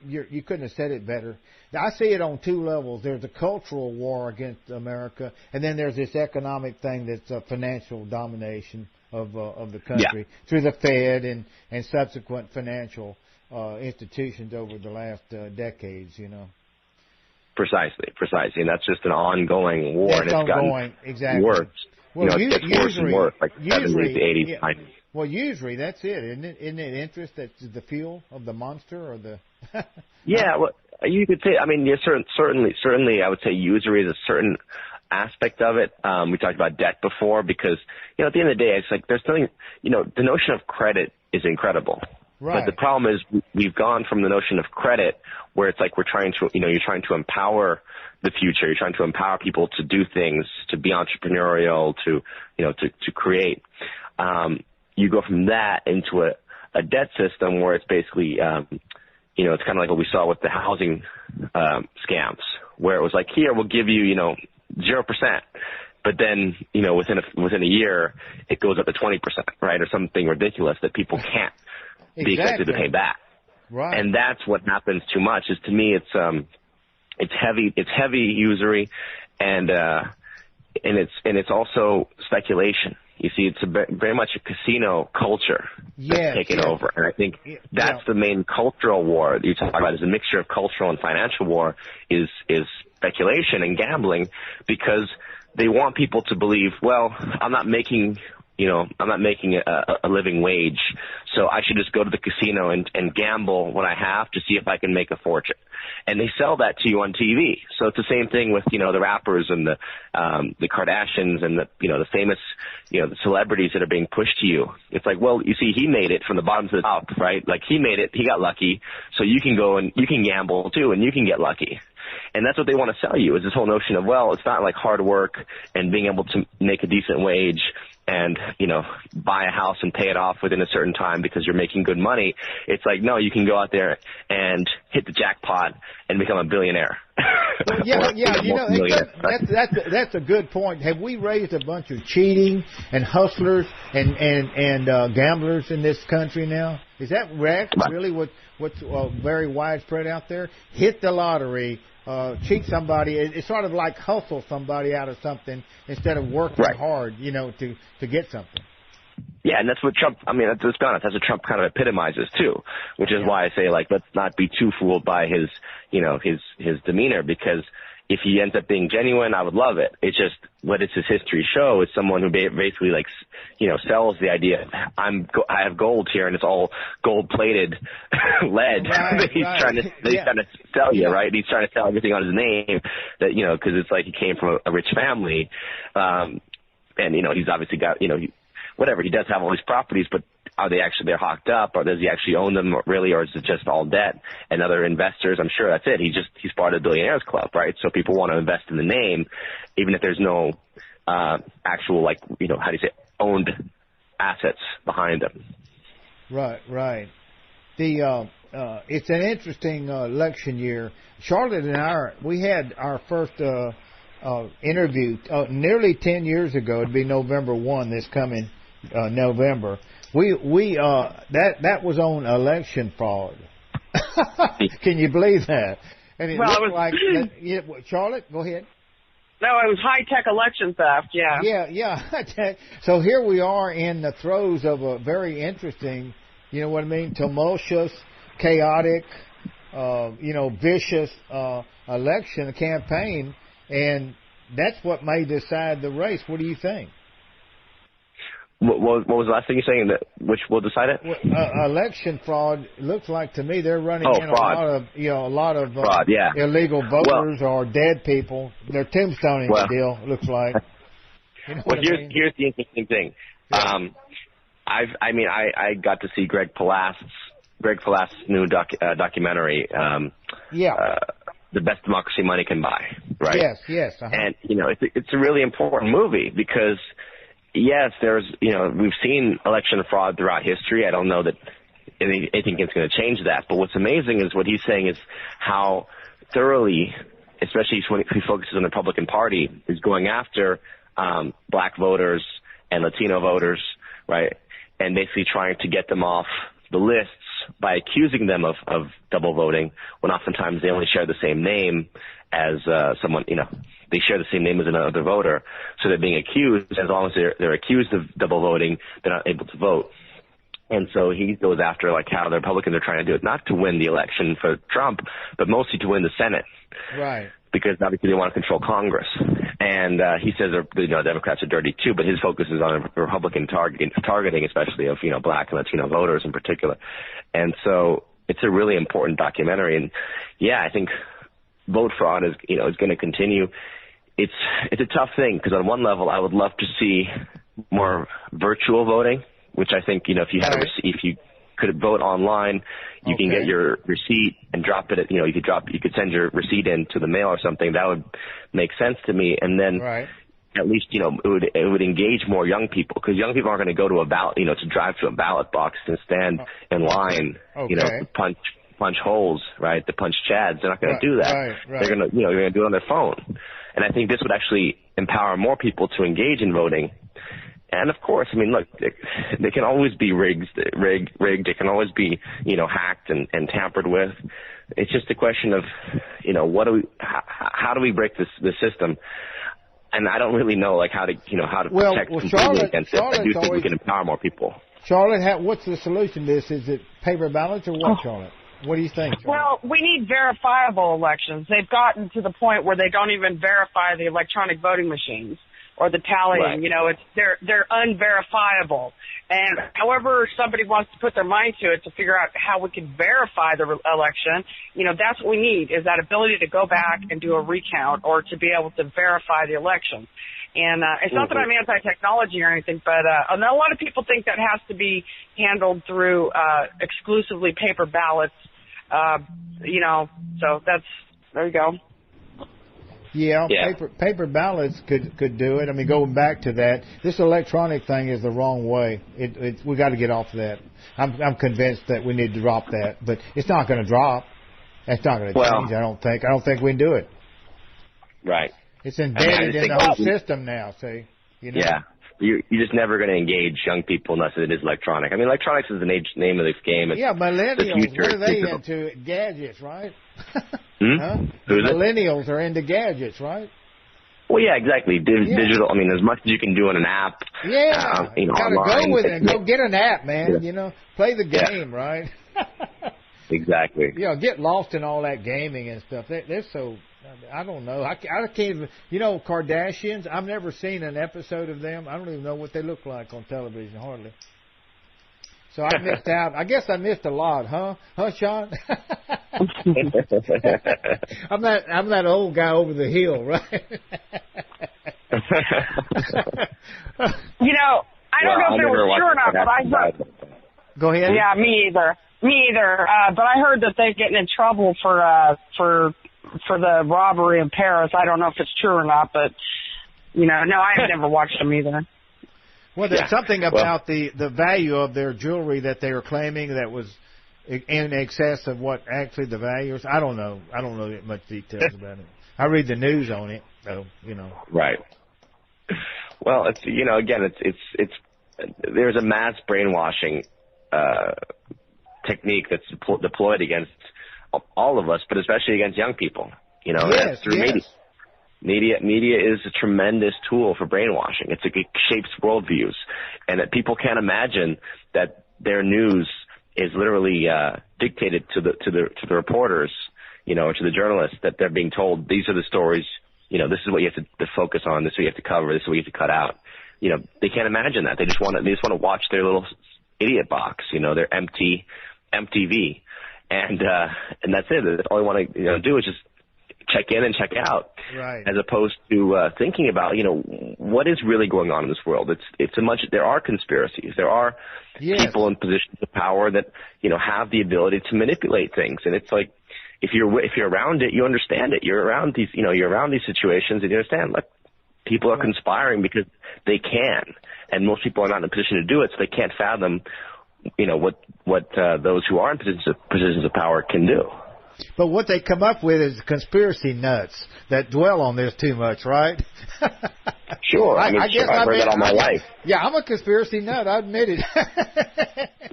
You couldn't have said it better. I see it on two levels. There's a cultural war against America, and then there's this economic thing that's a financial domination of the country through the Fed and subsequent financial institutions over the last decades, Precisely. And that's just an ongoing war. That's ongoing, exactly. Worse. Well, it gets worse and worse, like 70s to 80s, 90s. Well, usually that's it, isn't it? Isn't it interest that's the fuel of the monster, or the? You could say. Certainly, I would say usury is a certain aspect of it. We talked about debt before, because at the end of the day, it's like there's something. The notion of credit is incredible, But the problem is we've gone from the notion of credit, where it's like you're trying to empower the future. You're trying to empower people to do things, to be entrepreneurial, to create. You go from that into a debt system where it's basically, it's kind of like what we saw with the housing scams, where it was like, here, we'll give you, 0%. But then, within a year, it goes up to 20%, right, or something ridiculous that people can't be expected to pay back. Right. And that's what happens too much. Is to me, it's heavy usury, and it's also speculation. You see, it's very much a casino culture that's taken over, and I think that's the main cultural war that you talk about. Is a mixture of cultural and financial war. Is speculation and gambling, because they want people to believe, well, I'm not making a living wage, so I should just go to the casino and gamble what I have to see if I can make a fortune. And they sell that to you on TV. So it's the same thing with, the rappers and the Kardashians and the famous, the celebrities that are being pushed to you. It's like, well, you see, he made it from the bottom to the top, right? Like, he made it, he got lucky, so you can go and you can gamble too, and you can get lucky. And that's what they want to sell you, is this whole notion of, well, it's not like hard work and being able to make a decent wage and, buy a house and pay it off within a certain time because you're making good money. It's like, no, you can go out there and hit the jackpot and become a billionaire. Well, that's a good point. Have we raised a bunch of cheating and hustlers and gamblers in this country now? Is that really what's very widespread out there? Hit the lottery, cheat somebody. It's sort of like hustle somebody out of something instead of working hard, to get something. Yeah, and that's what Trump, let's be honest, that's what Trump kind of epitomizes too, which is why I say, like, let's not be too fooled by his demeanor, because if he ends up being genuine, I would love it. It's just, what does his history show is someone who basically, like, sells the idea of, I have gold here and it's all gold-plated lead that he's trying to sell you, right? He's trying to sell everything on his name, that, because it's like he came from a rich family, and, he's obviously got, whatever, he does have all these properties, but are they actually, they're hawked up, or does he actually own them really, or is it just all debt and other investors? I'm sure that's it. He's part of the Billionaires Club, right? So people want to invest in the name, even if there's no actual, like, owned assets behind them. Right. It's an interesting election year. Charlotte and we had our first interview nearly 10 years ago. It'd be November 1 this coming November. That was on election fraud. Can you believe that? And it looked like Charlotte, go ahead. No, it was high-tech election theft, Yeah. So here we are in the throes of a very interesting, tumultuous, chaotic, vicious election campaign, and that's what may decide the race. What do you think? What was the last thing you're saying? Which will decide it? Election fraud looks like to me they're running in fraud. a lot of fraud, illegal voters or dead people. They're tombstoning the deal. It looks like. Here's the interesting thing. Yeah. I got to see Greg Palast's new documentary. The Best Democracy Money Can Buy. Right. Yes. Uh-huh. And it's a really important movie because. Yes, we've seen election fraud throughout history. I don't know that anything is going to change that. But what's amazing is what he's saying is how thoroughly, especially when he focuses on the Republican Party, is going after black voters and Latino voters, right? And basically trying to get them off the lists by accusing them of double voting when oftentimes they only share the same name as someone, they share the same name as another voter. So they're being accused. As long as they're accused of double voting, they're not able to vote. And so he goes after, like, how the Republicans are trying to do it, not to win the election for Trump, but mostly to win the Senate. Right. Because obviously they want to control Congress. And he says Democrats are dirty too, but his focus is on Republican targeting, especially of, black and Latino voters in particular. And so it's a really important documentary. And I think vote fraud is going to continue. It's a tough thing because on one level I would love to see more virtual voting, which I think if you had could vote online. You can get your receipt and drop it. You could send your receipt in to the mail or something. That would make sense to me. And then at least, it would engage more young people, because young people aren't going to go to a ballot, to drive to a ballot box and stand in line, to punch holes, right? To punch chads. They're not going to do that. They're going to, you're going to do it on their phone. And I think this would actually empower more people to engage in voting. And of course, I mean, look, they can always be rigged. It can always be, hacked and tampered with. It's just a question of, how do we break the system? And I don't really know, how to protect completely against it. I do think we can empower more people. Charlotte, what's the solution to this? Is it paper ballots or what, Charlotte? What do you think, Charlotte? Well, we need verifiable elections. They've gotten to the point where they don't even verify the electronic voting machines or the tallying. They're unverifiable. And however somebody wants to put their mind to it to figure out how we can verify the election, that's what we need, is that ability to go back and do a recount or to be able to verify the election. And it's not that I'm anti-technology or anything, but a lot of people think that has to be handled through exclusively paper ballots. So there you go. Yeah. Paper ballots could do it. I mean, going back to that, this electronic thing is the wrong way. We got to get off that. I'm convinced that we need to drop that, but it's not going to drop. That's not going to change. I don't think we can do it. Right. It's embedded in the whole system now. See. Yeah. You're just never going to engage young people unless it is electronic. I mean, electronics is the name of this game. It's millennials. What are they into? Gadgets, right? Millennials are into gadgets, right? Well, yeah, exactly. Digital. I mean, as much as you can do on an app. Yeah. You gotta online, go with it. Go get an app, man. Play the game, right? Exactly. Get lost in all that gaming and stuff. They're so. I don't know. I can't even. Kardashians. I've never seen an episode of them. I don't even know what they look like on television, hardly. So I missed out. I guess I missed a lot, huh? Huh, Sean? I'm that old guy over the hill, right? I don't know if it was true or not, but I heard. Go ahead. Yeah, me either. But I heard that they're getting in trouble for the robbery in Paris. I don't know if it's true or not, but no, I've never watched them either. Well, there's something about the value of their jewelry that they were claiming that was in excess of what actually the value is. I don't know much details about it. I read the news on it, so Right. Well, it's again, it's there's a mass brainwashing technique that's deployed against all of us, but especially against young people. Through media. Media is a tremendous tool for brainwashing. It shapes worldviews, and that people can't imagine that their news is literally dictated to the reporters, or to the journalists, that they're being told these are the stories. This is what you have to focus on. This is what you have to cover. This is what you have to cut out. They can't imagine that. They just want to watch their little idiot box. Their empty MTV, and that's it. All they want to do is just check in and check out, right? As opposed to thinking about what is really going on in this world. There are conspiracies. There are people in positions of power that have the ability to manipulate things, and it's like if you're around it, you understand it. You're around these situations, and you understand people are conspiring because they can, and most people are not in a position to do it, so they can't fathom what those who are in positions of power can do. But what they come up with is conspiracy nuts that dwell on this too much, right? Sure. I guess I've heard that all my life. Yeah, I'm a conspiracy nut. I admit it.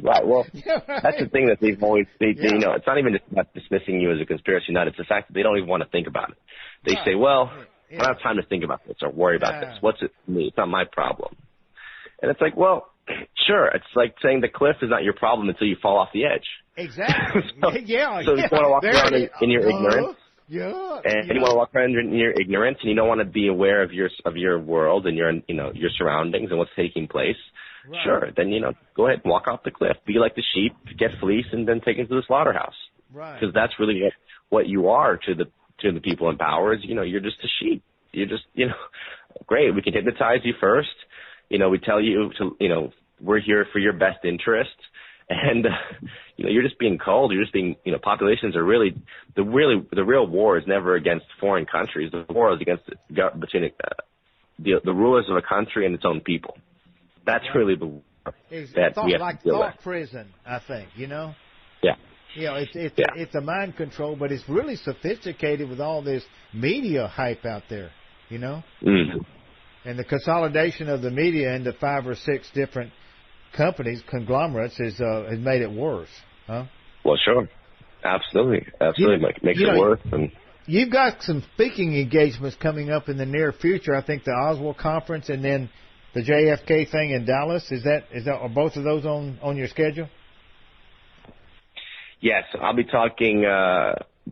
Right. Well, that's the thing that they've always, it's not even just about dismissing you as a conspiracy nut. It's the fact that they don't even want to think about it. They say, well, I don't have time to think about this or worry about this. What's it for me? It's not my problem. And it's like, well, sure. It's like saying the cliff is not your problem until you fall off the edge. Exactly. So you want to walk around in your ignorance. Yeah. And you want to walk around in your ignorance, and you don't want to be aware of your world and your surroundings and what's taking place. Right. Sure. Then go ahead and walk off the cliff. Be like the sheep, get fleeced, and then take it to the slaughterhouse. Right. Because that's really what you are to the people in power. Is you're just a sheep. You're just great. We can hypnotize you first. We tell you to we're here for your best interest. And you're just being cold. You're just being, populations are really the real war is never against foreign countries. The war is against between the rulers of a country and its own people. That's really the war that we have like to deal thought with. Prison, I think. Yeah. It's a mind control, but it's really sophisticated with all this media hype out there. Mm-hmm. And the consolidation of the media into 5 or 6 different companies, conglomerates, has made it worse, huh? Well, sure. Absolutely. Makes it worse. And you've got some speaking engagements coming up in the near future. I think the Oswald conference and then the JFK thing in Dallas. Are both of those on your schedule? Yes, I'll be talking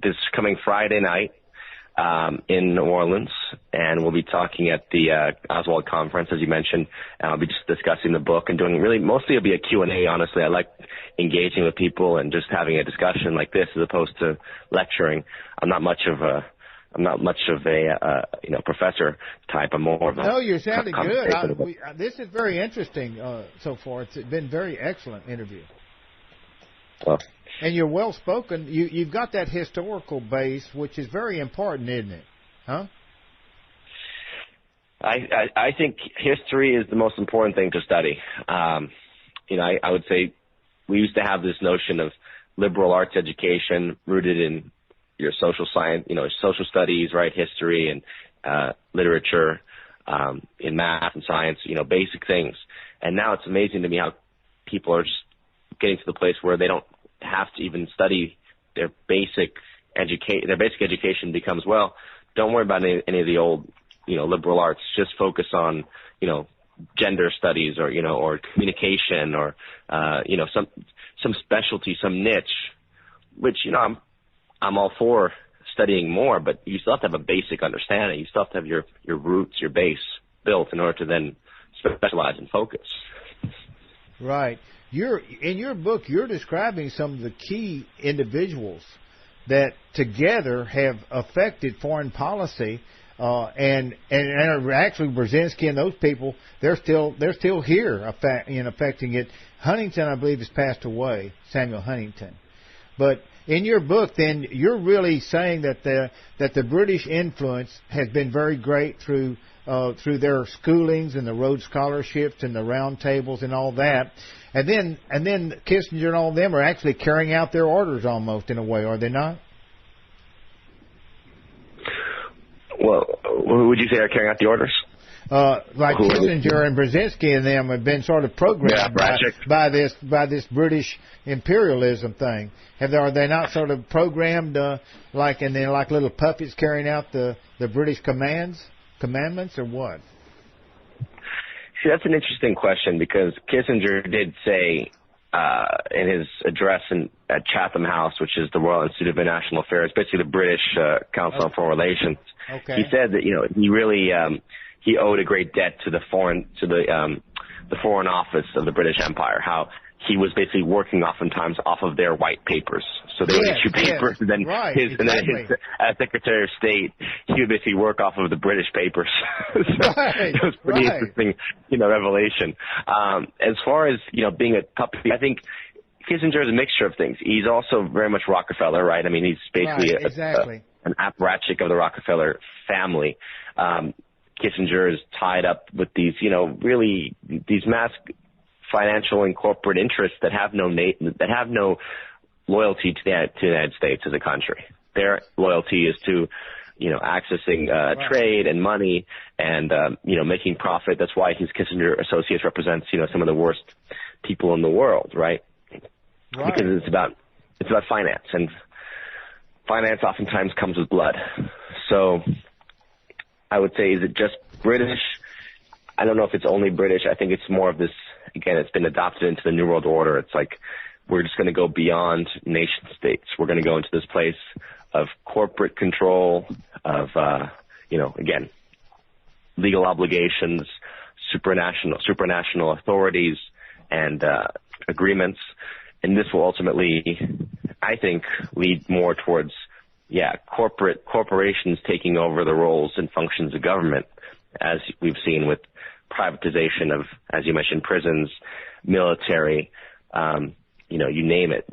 this coming Friday night in New Orleans, and we'll be talking at the Oswald conference, as you mentioned. I'll be just discussing the book and doing mostly it'll be a Q&A, honestly. I like engaging with people and just having a discussion like this as opposed to lecturing. I'm not much of a professor type. I'm more of a... No, you're sounding good. This is very interesting so far. It's been a very excellent interview. Well, and you're well spoken. You've got that historical base, which is very important, isn't it? Huh? I think history is the most important thing to study. I would say we used to have this notion of liberal arts education rooted in your social science, social studies, right, history and literature, in math and science, basic things. And now it's amazing to me how people are just getting to the place where they don't have to even study their basic education. Their basic education becomes, well, don't worry about any of the old, liberal arts. Just focus on, gender studies or communication or, some specialty, some niche, which, I'm all for studying more, but you still have to have a basic understanding. You still have to have your roots, your base built in order to then specialize and focus. Right. In your book, you're describing some of the key individuals that together have affected foreign policy, and actually Brzezinski and those people, they're still here affecting it. Huntington, I believe, has passed away, Samuel Huntington. But in your book, then, you're really saying that the British influence has been very great through their schoolings and the Rhodes Scholarships and the round tables and all that. And then Kissinger and all of them are actually carrying out their orders almost in a way, are they not? Well, would you say are carrying out the orders? Like Kissinger and Brzezinski and them have been sort of programmed by this British imperialism thing. Are they not sort of programmed like little puppets carrying out the British commandments, or what? See, that's an interesting question because Kissinger did say in his address at Chatham House, which is the Royal Institute of International Affairs, basically the British Council on Foreign Relations. Okay. He said that he really he owed a great debt to the Foreign Office of the British Empire. How he was basically working oftentimes off of their white papers. So they would issue papers, and then as Secretary of State, he would basically work off of the British papers. So it was pretty interesting, revelation. As far as being a puppet, I think Kissinger is a mixture of things. He's also very much Rockefeller, right? I mean, he's basically an apparatchik of the Rockefeller family. Kissinger is tied up with these, really these mass financial and corporate interests that have no loyalty to the United States as a country. Their loyalty is to, accessing trade and money and making profit. That's why his Kissinger Associates represents some of the worst people in the world, right? Because it's about finance, and finance oftentimes comes with blood. So I would say, is it just British? I don't know if it's only British. I think it's more of this, again, it's been adopted into the New World Order. It's like we're just going to go beyond nation states. We're going to go into this place of corporate control, of, again, legal obligations, supranational authorities, and agreements. And this will ultimately, I think, lead more towards corporations taking over the roles and functions of government, as we've seen with privatization of, as you mentioned, prisons, military, you name it,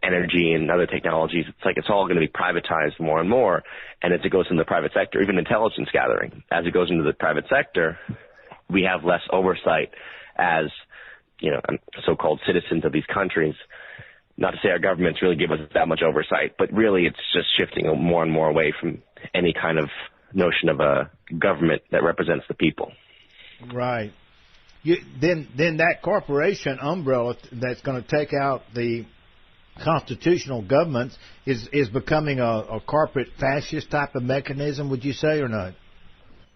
energy and other technologies. It's like it's all going to be privatized more and more. And as it goes into the private sector, even intelligence gathering, as it goes into the private sector, we have less oversight as, so-called citizens of these countries. Not to say our governments really give us that much oversight, but really it's just shifting more and more away from any kind of notion of a government that represents the people. Right. Then that corporation umbrella that's going to take out the constitutional governments is becoming a corporate fascist type of mechanism, would you say, or not?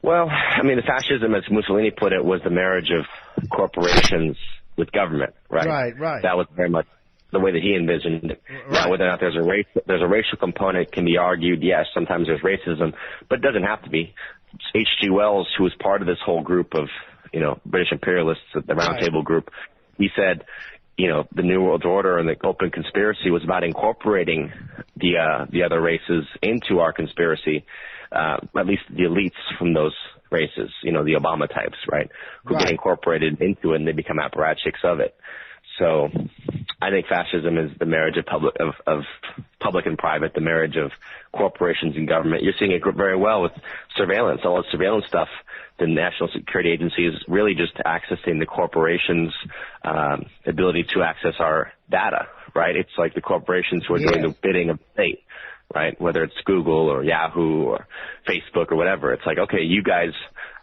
Well, I mean, the fascism, as Mussolini put it, was the marriage of corporations with government, right? Right. That was very much the way that he envisioned it. Right. Now, whether or not there's a racial component can be argued. Yes, sometimes there's racism, but it doesn't have to be. H.G. Wells, who was part of this whole group of, British imperialists, the Round Table group, he said, the New World Order and the open conspiracy was about incorporating the other races into our conspiracy, at least the elites from those races, the Obama types, right, who get incorporated into it and they become apparatchiks of it. So I think fascism is the marriage of public and private, the marriage of corporations and government. You're seeing it very well with surveillance. All the surveillance stuff, the National Security Agency is really just accessing the corporations' ability to access our data, right? It's like the corporations who are doing the bidding of the state, right? Whether it's Google or Yahoo or Facebook or whatever. It's like, okay, you guys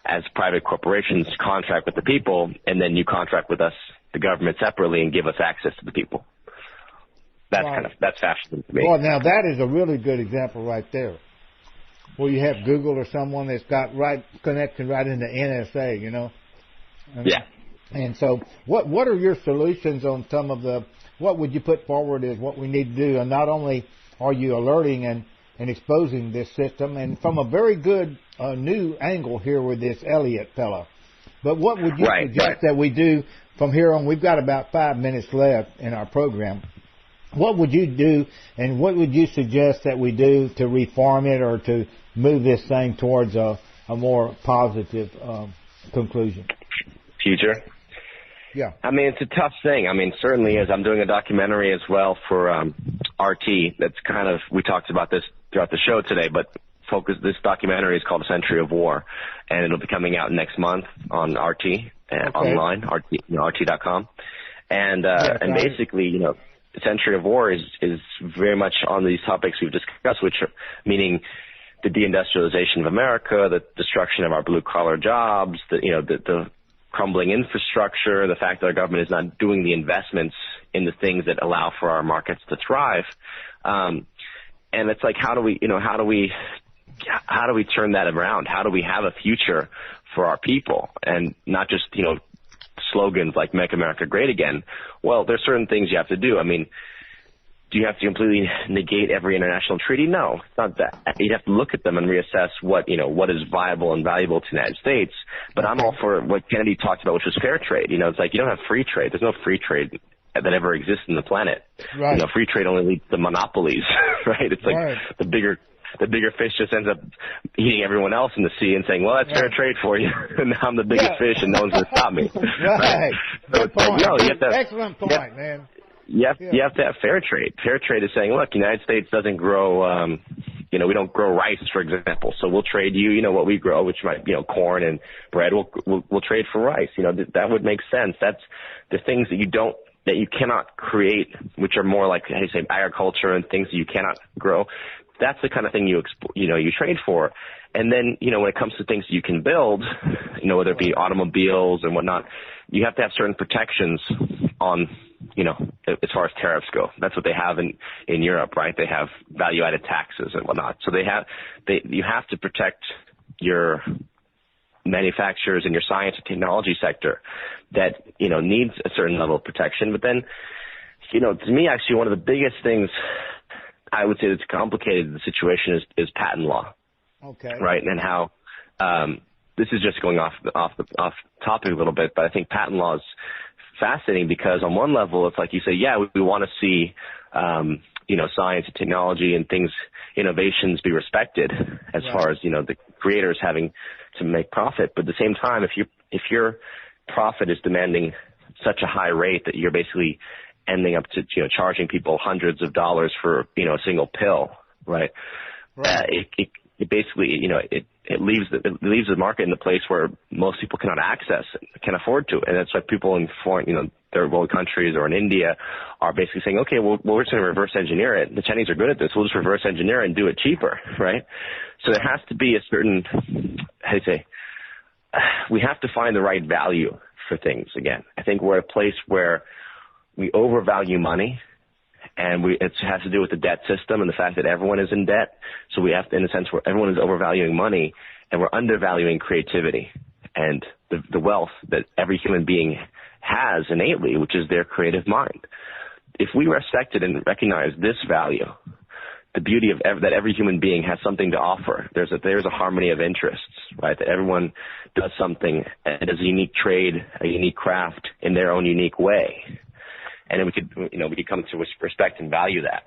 as private corporations contract with the people, and then you contract with us, the government, separately and give us access to the people. That's fascism to me. Well, now that is a really good example right there. Well, you have Google or someone that's got connected right into NSA, Yeah. And so what are your solutions on some of what would you put forward as what we need to do? And not only are you alerting and exposing this system, and from a very good new angle here with this Elliott fellow, but what would you suggest that we do from here on? We've got about 5 minutes left in our program. What would you do, and what would you suggest that we do to reform it or to move this thing towards a more positive conclusion? Future? Yeah. I mean, it's a tough thing. I mean, certainly as I'm doing a documentary as well for RT that's we talked about this throughout the show today, but this documentary is called A Century of War, and it'll be coming out next month on RT, online, RT.com. And basically, The Century of War is very much on these topics we've discussed, which are meaning the deindustrialization of America, the destruction of our blue-collar jobs, the crumbling infrastructure, the fact that our government is not doing the investments in the things that allow for our markets to thrive. And it's like, how do we turn that around? How do we have a future for our people, and not just, slogans like "Make America Great Again"? Well, there's certain things you have to do. I mean, do you have to completely negate every international treaty? No, it's not that. You have to look at them and reassess what is viable and valuable to the United States. But I'm all for what Kennedy talked about, which was fair trade. It's like you don't have free trade. There's no free trade that ever exists in the planet. Right. Free trade only leads to monopolies, right? It's like the bigger fish just ends up eating everyone else in the sea and saying, well, that's fair trade for you. And now I'm the biggest fish and no one's going to stop me. Right. So it's like, no, you have to, excellent point, man. You have to have fair trade. Fair trade is saying, look, the United States doesn't grow, we don't grow rice, for example. So we'll trade you, what we grow, which might, corn and bread. We'll trade for rice. That would make sense. That's the things that you cannot create, which are more like, how you say, agriculture and things that you cannot grow. That's the kind of thing you trade for. And then, when it comes to things you can build, whether it be automobiles and whatnot, you have to have certain protections on, as far as tariffs go. That's what they have in Europe, right? They have value-added taxes and whatnot. So you have to protect your manufacturers in your science and technology sector that, needs a certain level of protection. But then, to me, actually, one of the biggest things I would say that's complicated the situation is patent law. Okay. Right, and how this is just going off topic a little bit, but I think patent law is fascinating because on one level it's like you say, we want to see science and technology and innovations be respected as far as the creators having to make profit, but at the same time, if your profit is demanding such a high rate that you're basically ending up to charging people hundreds of dollars for a single pill, right? It basically it leaves the market in the place where most people cannot access, can afford to, and that's why people in foreign third world countries or in India are basically saying, okay, well we're just going to reverse engineer it. The Chinese are good at this. We'll just reverse engineer it and do it cheaper, right? So there has to be a certain, we have to find the right value for things again. I think we're at a place where we overvalue money, and it has to do with the debt system and the fact that everyone is in debt. So we have to, in a sense, where everyone is overvaluing money, and we're undervaluing creativity and the wealth that every human being has innately, which is their creative mind. If we respected and recognized this value, the beauty of that every human being has something to offer. There's a harmony of interests, right? That everyone does something and does a unique trade, a unique craft in their own unique way. And then we could come to respect and value that.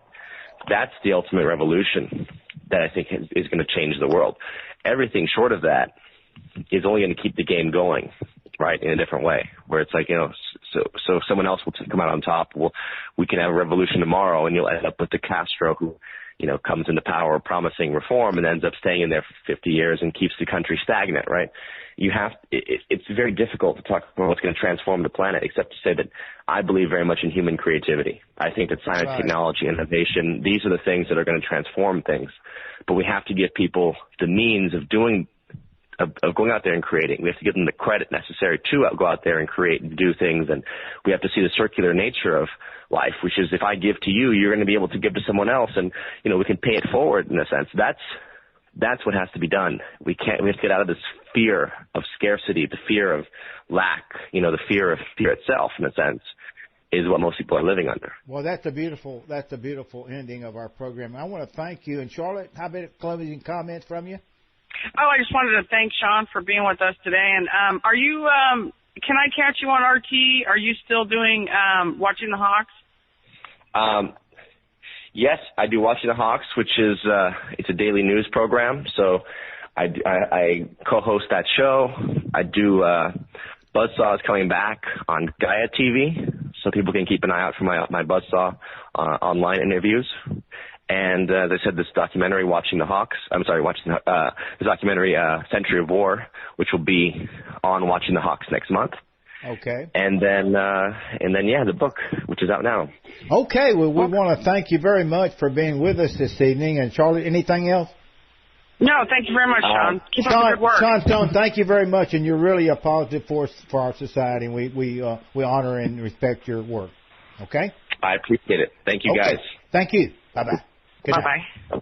That's the ultimate revolution that I think is going to change the world. Everything short of that is only going to keep the game going, right, in a different way, where it's like, so someone else will come out on top. We can have a revolution tomorrow, and you'll end up with the Castro who, comes into power promising reform and ends up staying in there for 50 years and keeps the country stagnant, right? It's very difficult to talk about what's going to transform the planet, except to say that I believe very much in human creativity. I think that science, technology, innovation, these are the things that are going to transform things. But we have to give people the means of going out there and creating. We have to give them the credit necessary to go out there and create and do things. And we have to see the circular nature of life, which is if I give to you, you're going to be able to give to someone else, and we can pay it forward in a sense. That's what has to be done. We have to get out of this fear of scarcity, the fear of lack, the fear of fear itself, in a sense, is what most people are living under. Well, that's a beautiful ending of our program. I want to thank you. And Charlotte, how about closing comments from you? Oh, I just wanted to thank Sean for being with us today. And are you? Can I catch you on RT? Are you still doing Watching the Hawks? Yes, I do Watching the Hawks, which is it's a daily news program. So I co-host that show. I do Buzzsaw is coming back on Gaia TV, so people can keep an eye out for my Buzzsaw online interviews. And as I said, this documentary, the documentary Century of War, which will be on Watching the Hawks next month. Okay. And then, the book, which is out now. Okay. Well, we want to thank you very much for being with us this evening. And Charlotte, anything else? No, thank you very much, Sean. Keep up the good work. Sean Stone, thank you very much, and you're really a positive force for our society. And we honor and respect your work. Okay. I appreciate it. Thank you, guys. Thank you. Bye-bye. Bye-bye.